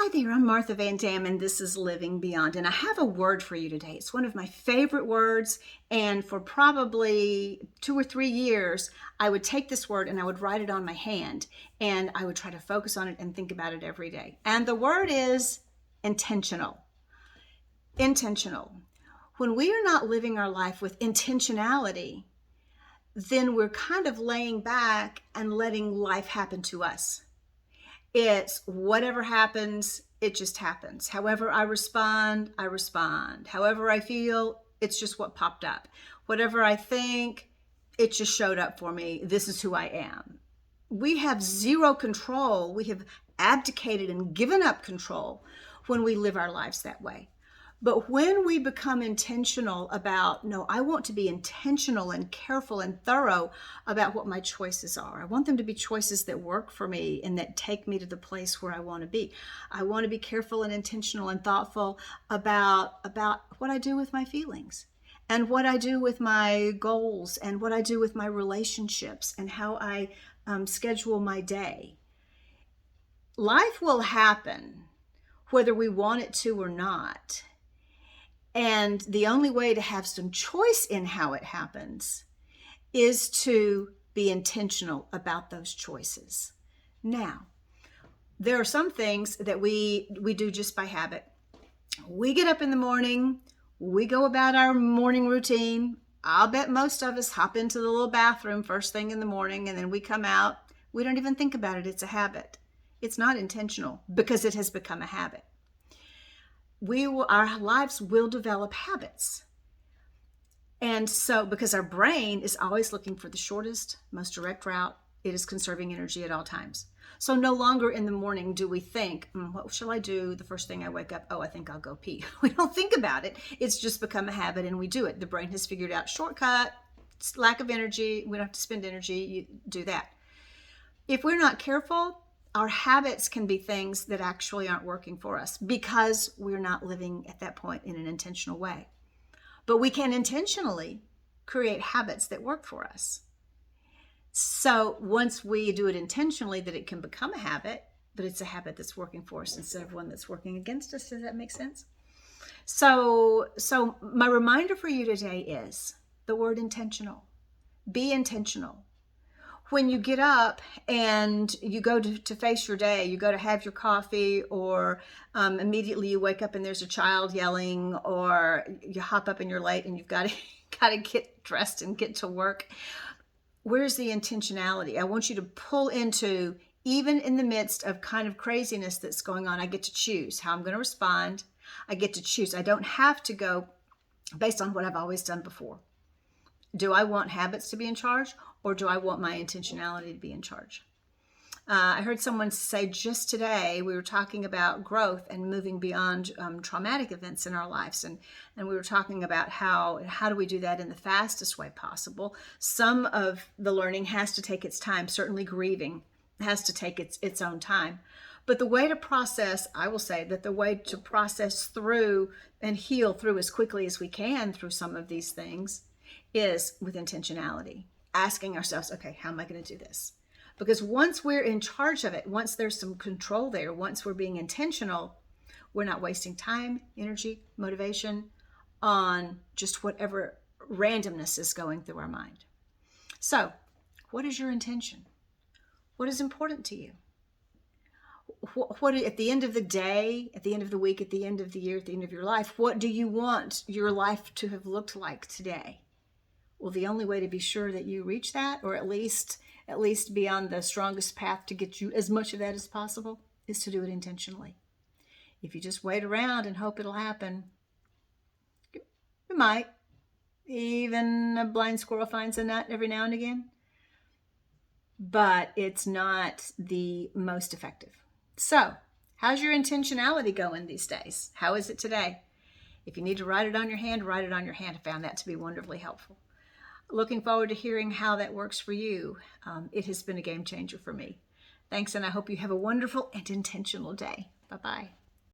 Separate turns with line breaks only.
Hi there, I'm Martha Van Dam, and this is Living Beyond. And I have a word for you today. It's one of my favorite words, and for probably 2 or 3 years, I would take this word and I would write it on my hand, and I would try to focus on it and think about it every day. And the word is intentional. Intentional. When we are not living our life with intentionality, then we're kind of laying back and letting life happen to us. It's whatever happens, it just happens. However I respond, I respond. However I feel, it's just what popped up. Whatever I think, it just showed up for me. This is who I am. We have zero control. We have abdicated and given up control when we live our lives that way. But when we become intentional about, no, I want to be intentional and careful and thorough about what my choices are. I want them to be choices that work for me and that take me to the place where I want to be. I want to be careful and intentional and thoughtful about what I do with my feelings and what I do with my goals and what I do with my relationships and how I schedule my day. Life will happen whether we want it to or not. And the only way to have some choice in how it happens is to be intentional about those choices. Now, there are some things that we do just by habit. We get up in the morning, we go about our morning routine. I'll bet most of us hop into the little bathroom first thing in the morning, and then we come out. We don't even think about it. It's a habit. It's not intentional because it has become a habit. Our lives will develop habits. And so, because our brain is always looking for the shortest, most direct route, it is conserving energy at all times. So no longer in the morning do we think, what shall I do the first thing I wake up? Oh, I think I'll go pee. We don't think about it. It's just become a habit and we do it. The brain has figured out shortcut, lack of energy. We don't have to spend energy. You do that. If we're not careful, our habits can be things that actually aren't working for us because we're not living at that point in an intentional way. But we can intentionally create habits that work for us. So once we do it intentionally, that it can become a habit, but it's a habit that's working for us instead of one that's working against us. Does that make sense? So my reminder for you today is the word intentional. Be intentional. When you get up and you go to face your day, you go to have your coffee, or immediately you wake up and there's a child yelling, or you hop up and you're late and you've got to get dressed and get to work. Where's the intentionality? I want you to pull into, even in the midst of kind of craziness that's going on, I get to choose how I'm going to respond. I get to choose. I don't have to go based on what I've always done before. Do I want habits to be in charge, or do I want my intentionality to be in charge? I heard someone say just today, we were talking about growth and moving beyond traumatic events in our lives. And we were talking about how do we do that in the fastest way possible. Some of the learning has to take its time. Certainly grieving has to take its own time. But the way to process, I will say that the way to process through and heal through as quickly as we can through some of these things is with intentionality. Asking ourselves, okay, how am I going to do this? Because once we're in charge of it, once there's some control there, once we're being intentional, we're not wasting time, energy, motivation on just whatever randomness is going through our mind. So, what is your intention? What is important to you? What at the end of the day, at the end of the week, at the end of the year, at the end of your life, what do you want your life to have looked like today? Well, the only way to be sure that you reach that, or at least be on the strongest path to get you as much of that as possible, is to do it intentionally. If you just wait around and hope it'll happen, it might. Even a blind squirrel finds a nut every now and again. But it's not the most effective. So, how's your intentionality going these days? How is it today? If you need to write it on your hand, write it on your hand. I found that to be wonderfully helpful. Looking forward to hearing how that works for you. It has been a game changer for me. Thanks, and I hope you have a wonderful and intentional day. Bye-bye.